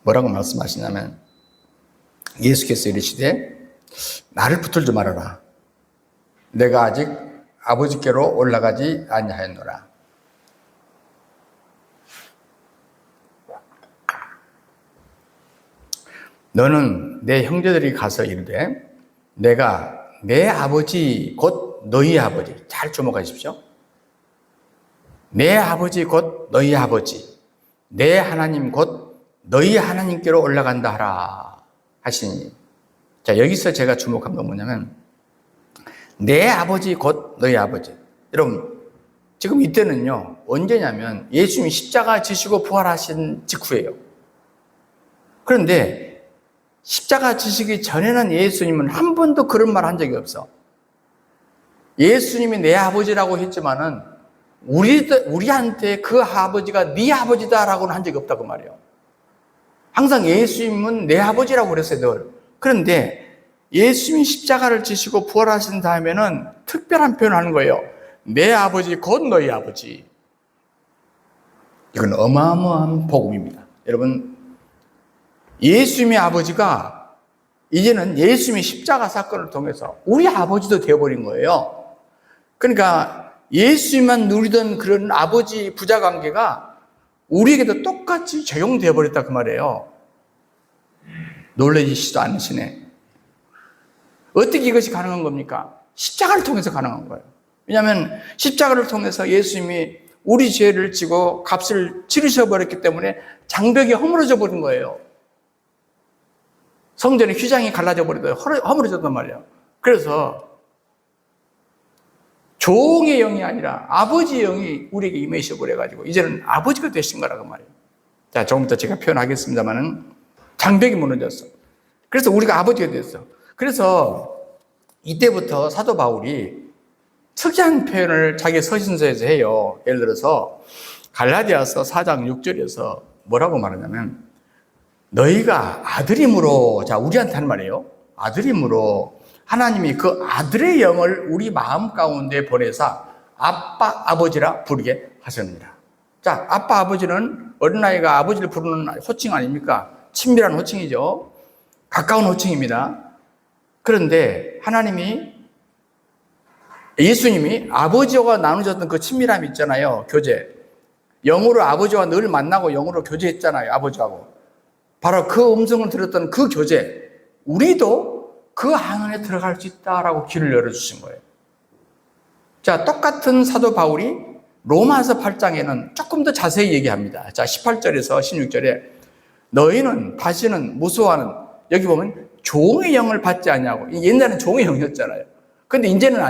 뭐라고 말씀하시냐면 예수께서 이르시되 나를 붙들지 말아라. 내가 아직 아버지께로 올라가지 아니하였노라. 너는 내 형제들이 가서 이르되 내가 내 아버지 곧 너희 아버지, 잘 주목하십시오. 내 아버지 곧 너희 아버지, 내 하나님 곧 너희 하나님께로 올라간다 하라 하시니. 자, 여기서 제가 주목한 건 뭐냐면 내 아버지 곧 너희 아버지. 여러분 지금 이때는요 언제냐면 예수님이 십자가 지시고 부활하신 직후예요. 그런데 십자가 지시기 전에는 예수님은 한 번도 그런 말 한 적이 없어. 예수님이 내 아버지라고 했지만은 우리한테 그 아버지가 네 아버지다라고는 한 적이 없다고 말이에요. 항상 예수님은 내 아버지라고 그랬어요, 늘. 그런데 예수님이 십자가를 지시고 부활하신 다음에는 특별한 표현을 하는 거예요. 내 아버지 곧 너희 아버지. 이건 어마어마한 복음입니다. 여러분, 예수님의 아버지가 이제는 예수님의 십자가 사건을 통해서 우리 아버지도 되어버린 거예요. 그러니까 예수님만 누리던 그런 아버지 부자 관계가 우리에게도 똑같이 적용되어 버렸다 그 말이에요. 놀라지시도 않으시네. 어떻게 이것이 가능한 겁니까? 십자가를 통해서 가능한 거예요. 왜냐하면 십자가를 통해서 예수님이 우리 죄를 지고 값을 치르셔버렸기 때문에 장벽이 허물어져 버린 거예요. 성전의 휘장이 갈라져 버리고 허물어졌단 말이에요. 그래서 종의 영이 아니라 아버지의 영이 우리에게 임하셔 버려가지고 이제는 아버지가 되신 거라고 말이에요. 자, 조금부터 제가 표현하겠습니다만은 장벽이 무너졌어. 그래서 우리가 아버지가 됐어. 그래서 이때부터 사도 바울이 특이한 표현을 자기 서신서에서 해요. 예를 들어서 갈라디아서 4장 6절에서 뭐라고 말하냐면 너희가 아들임으로, 자, 우리한테 한 말이에요. 아들임으로 하나님이 그 아들의 영을 우리 마음 가운데 보내사 아빠, 아버지라 부르게 하셨느니라. 자, 아빠, 아버지는 어린아이가 아버지를 부르는 호칭 아닙니까? 친밀한 호칭이죠. 가까운 호칭입니다. 그런데 하나님이, 예수님이 아버지와 나누셨던 그 친밀함이 있잖아요. 교제. 영으로 아버지와 늘 만나고 영으로 교제했잖아요. 아버지하고. 바로 그 음성을 들었던 그 교제. 우리도 그 안에 들어갈 수 있다라고 길을 열어주신 거예요. 자, 똑같은 사도 바울이 로마서 8장에는 조금 더 자세히 얘기합니다. 자, 18절에서 16절에 너희는 다시는 무수하는, 여기 보면 종의 영을 받지 않냐고. 옛날에는 종의 영이었잖아요. 근데 이제는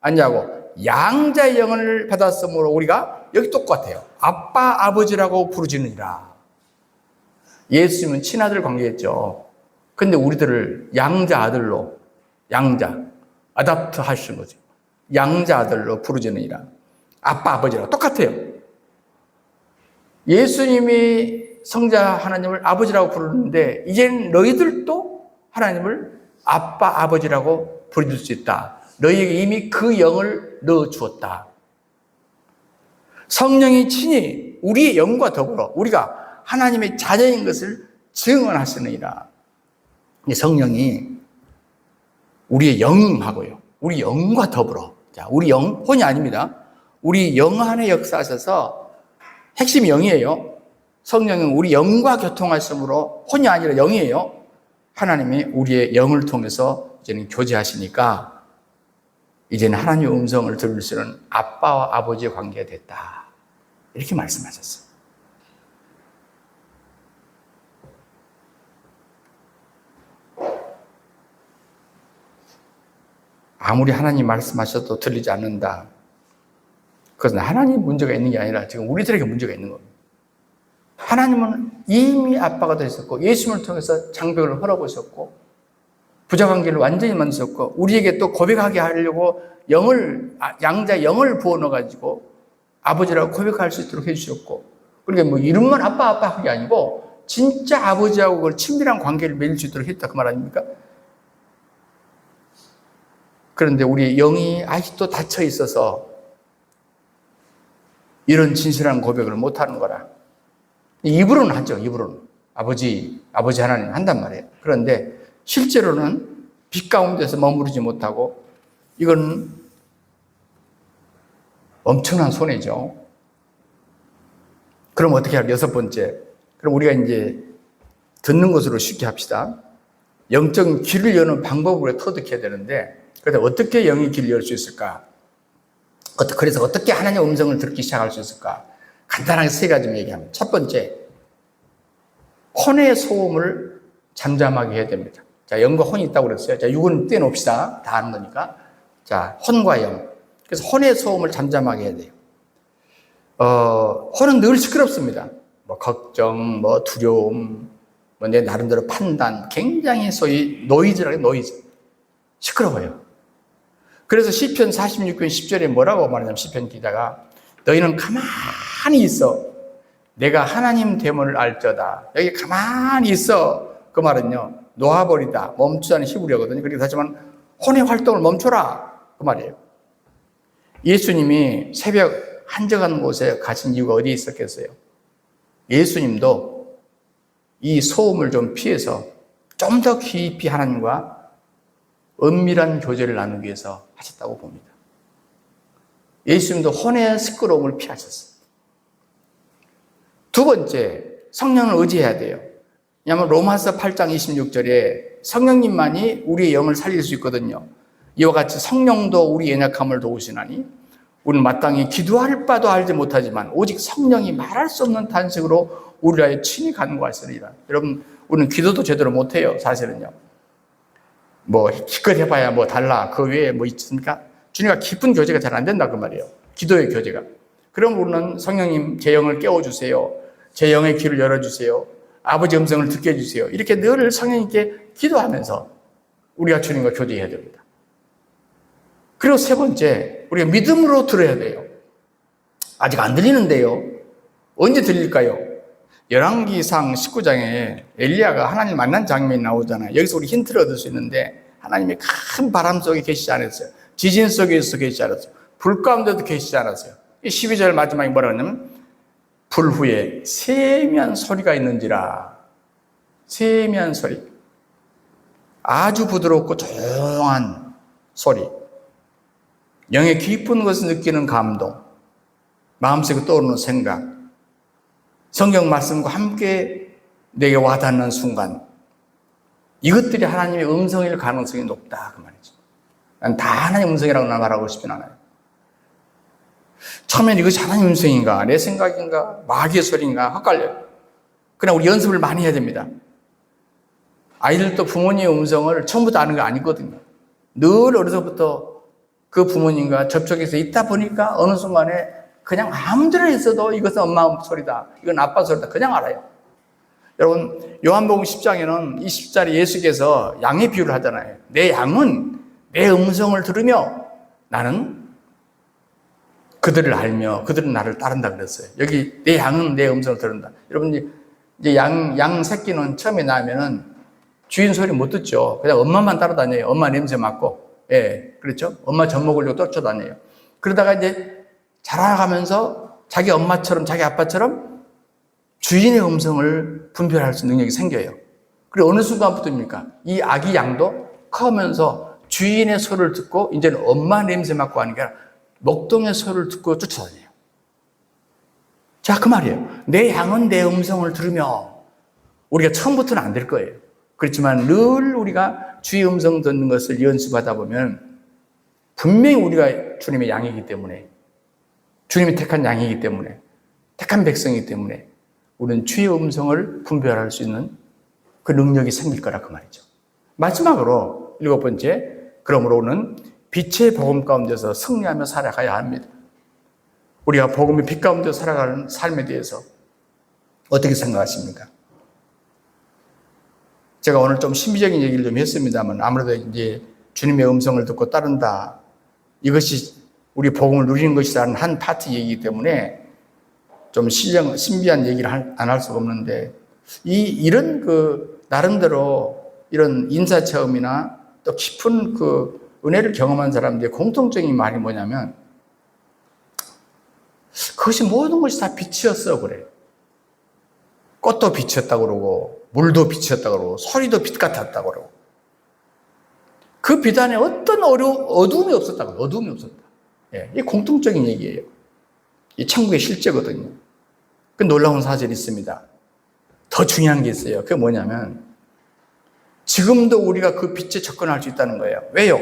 아니냐고. 양자의 영을 받았으므로 우리가 여기 똑같아요. 아빠, 아버지라고 부르짖느니라. 예수님은 친아들 관계였죠. 근데 우리들을 양자 아들로, 아답트 하시는 거죠. 양자 아들로 부르짖느니라. 아빠, 아버지라고 똑같아요. 예수님이 성자 하나님을 아버지라고 부르는데 이제는 너희들도 하나님을 아빠, 아버지라고 부를 수 있다. 너희에게 이미 그 영을 넣어주었다. 성령이 친히 우리의 영과 더불어 우리가 하나님의 자녀인 것을 증언하시느니라. 성령이 우리의 영하고요, 우리 영과 더불어, 자, 우리 영, 혼이 아닙니다. 우리 영 안에 역사하셔서 핵심이 영이에요. 성령은 우리 영과 교통하심으로 혼이 아니라 영이에요. 하나님이 우리의 영을 통해서 이제는 교제하시니까 이제는 하나님의 음성을 들을 수 있는 아빠와 아버지의 관계가 됐다. 이렇게 말씀하셨어요. 아무리 하나님 말씀하셔도 들리지 않는다. 그것은 하나님 문제가 있는 게 아니라 지금 우리들에게 문제가 있는 겁니다. 하나님은 이미 아빠가 되셨고 예수님을 통해서 장벽을 헐어보셨고 부자관계를 완전히 만드셨고 우리에게 또 고백하게 하려고 양자 영을 부어넣어가지고 아버지라고 고백할 수 있도록 해주셨고, 그러니까 뭐 이름만 아빠 한 게 아니고 진짜 아버지하고 그 친밀한 관계를 맺을 수 있도록 했다 그 말 아닙니까? 그런데 우리 영이 아직도 닫혀 있어서 이런 진실한 고백을 못하는 거라. 입으로는 하죠. 입으로는 아버지 하나님 한단 말이에요. 그런데 실제로는 빛 가운데서 머무르지 못하고 이건 엄청난 손해죠. 그럼 어떻게 할까요? 6번째. 그럼 우리가 이제 듣는 것으로 쉽게 합시다. 영적인 길을 여는 방법으로 터득해야 되는데, 그래서 어떻게 영의 길을 열 수 있을까? 그래서 어떻게 하나님의 음성을 듣기 시작할 수 있을까? 간단하게 3가지 얘기합니다. 첫 번째, 혼의 소음을 잠잠하게 해야 됩니다. 자, 영과 혼이 있다고 그랬어요. 자, 6은 떼놓읍시다. 다 아는 거니까. 자, 혼과 영. 그래서 혼의 소음을 잠잠하게 해야 돼요. 혼은 늘 시끄럽습니다. 뭐 걱정, 뭐 두려움, 뭐 내 나름대로 판단, 굉장히 소위 노이즈. 시끄러워요. 그래서 시편 46편 10절에 뭐라고 말하냐면 시편 기자가 너희는 가만히 있어. 내가 하나님 됨을 알쩌다. 여기 가만히 있어. 그 말은요, 놓아버리다, 멈추자는 히브리어거든요. 그렇게 하지만 혼의 활동을 멈춰라. 그 말이에요. 예수님이 새벽 한적한 곳에 가신 이유가 어디에 있었겠어요? 예수님도 이 소음을 좀 피해서 좀 더 깊이 하나님과 은밀한 교제를 나누기 위해서 하셨다고 봅니다. 예수님도 혼의 시끄러움을 피하셨어요. 두 번째, 성령을 의지해야 돼요. 왜냐하면 로마서 8장 26절에 성령님만이 우리의 영을 살릴 수 있거든요. 이와 같이 성령도 우리 연약함을 도우시나니 우리는 마땅히 기도할 바도 알지 못하지만 오직 성령이 말할 수 없는 탄식으로 우리라에 친히 간구하시리라. 여러분, 우리는 기도도 제대로 못해요. 사실은요. 뭐 기껏 해봐야 뭐 달라. 그 외에 뭐 있습니까? 주님과 깊은 교제가 잘 안 된다 그 말이에요. 기도의 교제가. 그럼 우리는 성령님 제 영을 깨워주세요. 제 영의 귀를 열어주세요. 아버지 음성을 듣게 해주세요. 이렇게 늘 성령님께 기도하면서 우리가 주님과 교제해야 됩니다. 그리고 세 번째, 우리가 믿음으로 들어야 돼요. 아직 안 들리는데요. 언제 들릴까요? 열왕기상 19장에 엘리야가 하나님 만난 장면이 나오잖아요. 여기서 우리 힌트를 얻을 수 있는데 하나님이 큰 바람 속에 계시지 않았어요. 지진 속에서 계시지 않았어요. 불 가운데도 계시지 않았어요. 12절 마지막에 뭐라고 하냐면 불 후에 세미한 소리가 있는지라. 세미한 소리. 아주 부드럽고 조용한 소리. 영의 깊은 것을 느끼는 감동. 마음속에 떠오르는 생각. 성경 말씀과 함께 내게 와닿는 순간. 이것들이 하나님의 음성일 가능성이 높다. 그 말이죠. 난 다 하나님의 음성이라고 말하고 싶진 않아요. 처음엔 이것이 하나님의 음성인가, 내 생각인가, 마귀의 소리인가 헷갈려요. 그냥 우리 연습을 많이 해야 됩니다. 아이들도 부모님의 음성을 처음부터 아는 거 아니거든요. 늘 어려서부터 그 부모님과 접촉해서 있다 보니까 어느 순간에 그냥 아무데나 있어도 이것은 엄마 소리다, 이건 아빠 소리다 그냥 알아요. 여러분, 요한복음 10장에는 20절에 예수께서 양의 비유를 하잖아요. 내 양은 내 음성을 들으며 나는 그들을 알며 그들은 나를 따른다 그랬어요. 여기 내 양은 내 음성을 들은다. 여러분, 이제 양 새끼는 처음에 나면은 주인 소리 못 듣죠. 그냥 엄마만 따라다녀요. 엄마 냄새 맡고. 예, 그렇죠? 엄마 젖 먹으려고 쫓아다녀요. 그러다가 이제 자라가면서 자기 엄마처럼 자기 아빠처럼 주인의 음성을 분별할 수 있는 능력이 생겨요. 그리고 어느 순간부터입니까? 이 아기 양도 커면서 주인의 소리를 듣고 이제는 엄마 냄새 맡고 하는 게 아니라 목동의 소리를 듣고 쫓아다녀요. 자, 그 말이에요. 내 양은 내 음성을 들으며 우리가 처음부터는 안 될 거예요. 그렇지만 늘 우리가 주의 음성 듣는 것을 연습하다 보면 분명히 우리가 주님의 양이기 때문에, 주님이 택한 양이기 때문에, 택한 백성이기 때문에 우리는 주의 음성을 분별할 수 있는 그 능력이 생길 거라 그 말이죠. 마지막으로 7번째, 그러므로는 빛의 복음 가운데서 승리하며 살아가야 합니다. 우리가 복음의 빛 가운데 살아가는 삶에 대해서 어떻게 생각하십니까? 제가 오늘 좀 신비적인 얘기를 좀 했습니다만 아무래도 이제 주님의 음성을 듣고 따른다. 이것이 우리 복음을 누리는 것이라는 한 파트 얘기이기 때문에 좀 신비한 얘기를 안 할 수가 없는데 이런 나름대로 이런 인사 체험이나 또 깊은 은혜를 경험한 사람들의 공통적인 말이 뭐냐면 그것이 모든 것이 다 빛이었어 그래. 꽃도 빛이었다고 그러고 물도 빛이었다고 그러고 소리도 빛 같았다고 그러고 그 빛 안에 어떤 어두움이 없었다고. 어두움이 없었다. 예, 이 공통적인 얘기예요. 이 천국의 실제거든요. 그 놀라운 사실이 있습니다. 더 중요한 게 있어요. 그게 뭐냐면 지금도 우리가 그 빛에 접근할 수 있다는 거예요. 왜요?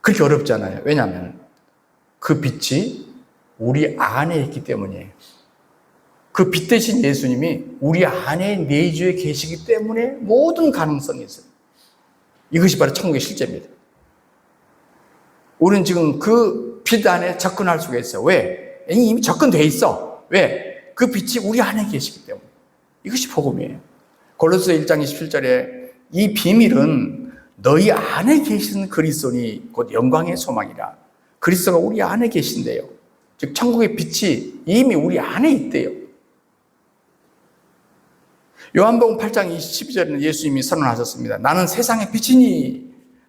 그렇게 어렵잖아요. 왜냐하면 그 빛이 우리 안에 있기 때문이에요. 그 빛 대신 예수님이 우리 안에 내주에 계시기 때문에 모든 가능성이 있어요. 이것이 바로 천국의 실제입니다. 우리는 지금 그 빛 안에 접근할 수가 있어요. 왜? 이미 접근되어 있어. 왜? 그 빛이 우리 안에 계시기 때문에. 이것이 복음이에요. 골로새 1장 27절에 이 비밀은 너희 안에 계신 그리스도니 곧 영광의 소망이라. 그리스도가 우리 안에 계신대요. 즉 천국의 빛이 이미 우리 안에 있대요. 요한복음 8장 22절에는 예수님이 선언하셨습니다. 나는 세상의 빛이니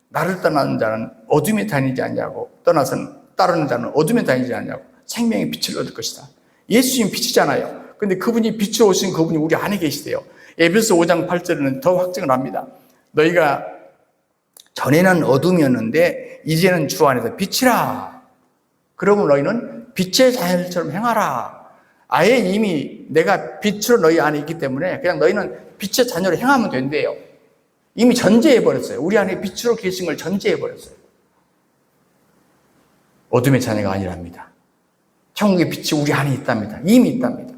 나를 떠나는 자는 어둠에 다니지 않냐고 떠나서는 따르는 자는 어둠에 다니지 않냐고 생명의 빛을 얻을 것이다. 예수님 빛이잖아요. 근데 그분이 빛으로 오신 그분이 우리 안에 계시대요. 에베소 5장 8절에는 더 확증을 합니다. 너희가 전에는 어둠이었는데 이제는 주 안에서 빛이라. 그러면 너희는 빛의 자녀들처럼 행하라. 아예 이미 내가 빛으로 너희 안에 있기 때문에 그냥 너희는 빛의 자녀로 행하면 된대요. 이미 전제해버렸어요. 우리 안에 빛으로 계신 걸 전제해버렸어요. 어둠의 자녀가 아니랍니다. 천국의 빛이 우리 안에 있답니다. 이미 있답니다.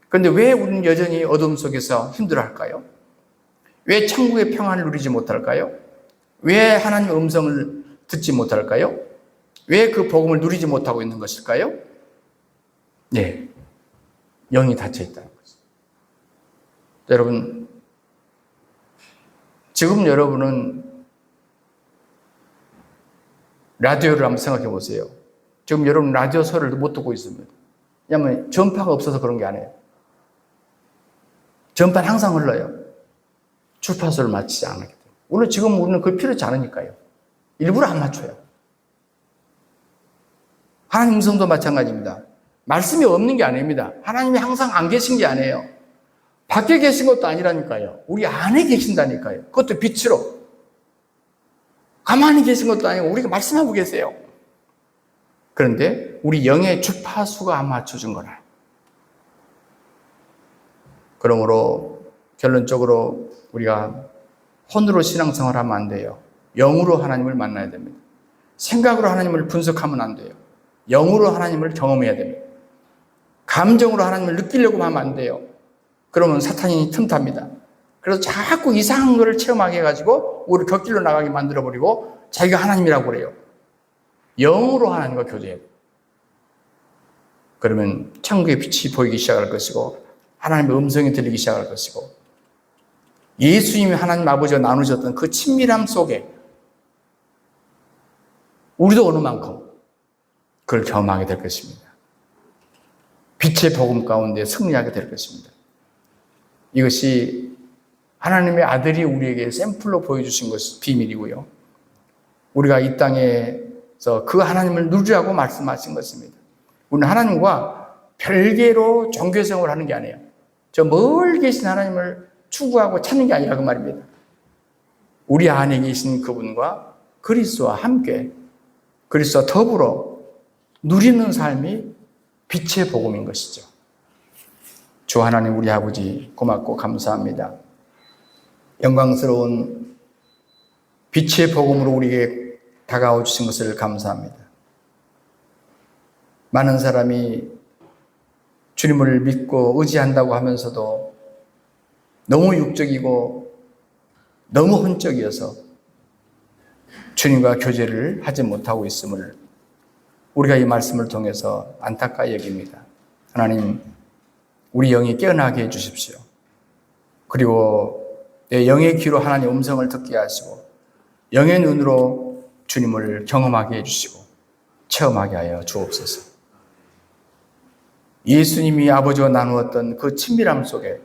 그런데 왜 우리는 여전히 어둠 속에서 힘들어할까요? 왜 천국의 평안을 누리지 못할까요? 왜 하나님의 음성을 듣지 못할까요? 왜 그 복음을 누리지 못하고 있는 것일까요? 네, 영이 닫혀 있다는 거죠. 여러분, 지금 여러분은 라디오를 한번 생각해 보세요. 지금 여러분 라디오 소리를 못 듣고 있습니다. 왜냐하면 전파가 없어서 그런 게 아니에요. 전파는 항상 흘러요. 주파수를 맞추지 않기 때문에. 오늘 지금 우리는 그걸 필요치 않으니까요. 일부러 안 맞춰요. 하나님 음성도 마찬가지입니다. 말씀이 없는 게 아닙니다. 하나님이 항상 안 계신 게 아니에요. 밖에 계신 것도 아니라니까요. 우리 안에 계신다니까요. 그것도 빛으로. 가만히 계신 것도 아니고 우리가 말씀하고 계세요. 그런데 우리 영의 주파수가 안 맞춰준 거라. 그러므로 결론적으로 우리가 혼으로 신앙생활 하면 안 돼요. 영으로 하나님을 만나야 됩니다. 생각으로 하나님을 분석하면 안 돼요. 영으로 하나님을 경험해야 됩니다. 감정으로 하나님을 느끼려고 하면 안 돼요. 그러면 사탄이 틈탑니다. 그래서 자꾸 이상한 거를 체험하게 해가지고 우리를 곁길로 나가게 만들어버리고 자기가 하나님이라고 그래요. 영으로 하나님과 교제해야 돼요. 그러면 천국의 빛이 보이기 시작할 것이고 하나님의 음성이 들리기 시작할 것이고 예수님이 하나님 아버지와 나누셨던 그 친밀함 속에 우리도 어느 만큼 그걸 경험하게 될 것입니다. 빛의 복음 가운데 승리하게 될 것입니다. 이것이 하나님의 아들이 우리에게 샘플로 보여주신 것이 비밀이고요. 우리가 이 땅에서 그 하나님을 누리라고 말씀하신 것입니다. 우리는 하나님과 별개로 종교생활을 하는 게 아니에요. 저 멀리 계신 하나님을 추구하고 찾는 게 아니라 그 말입니다. 우리 안에 계신 그분과 그리스도와 함께 그리스도와 더불어 누리는 삶이 빛의 복음인 것이죠. 주 하나님 우리 아버지 고맙고 감사합니다. 영광스러운 빛의 복음으로 우리에게 다가와 주신 것을 감사합니다. 많은 사람이 주님을 믿고 의지한다고 하면서도 너무 육적이고 너무 혼적이어서 주님과 교제를 하지 못하고 있음을 우리가 이 말씀을 통해서 안타까이 여깁니다. 하나님, 우리 영이 깨어나게 해주십시오. 그리고 내 영의 귀로 하나님의 음성을 듣게 하시고 영의 눈으로 주님을 경험하게 해주시고 체험하게 하여 주옵소서. 예수님이 아버지와 나누었던 그 친밀함 속에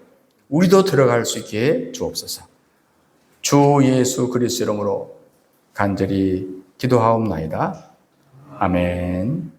우리도 들어갈 수 있게 해 주옵소서. 주 예수 그리스도 이름으로 간절히 기도하옵나이다. 아멘.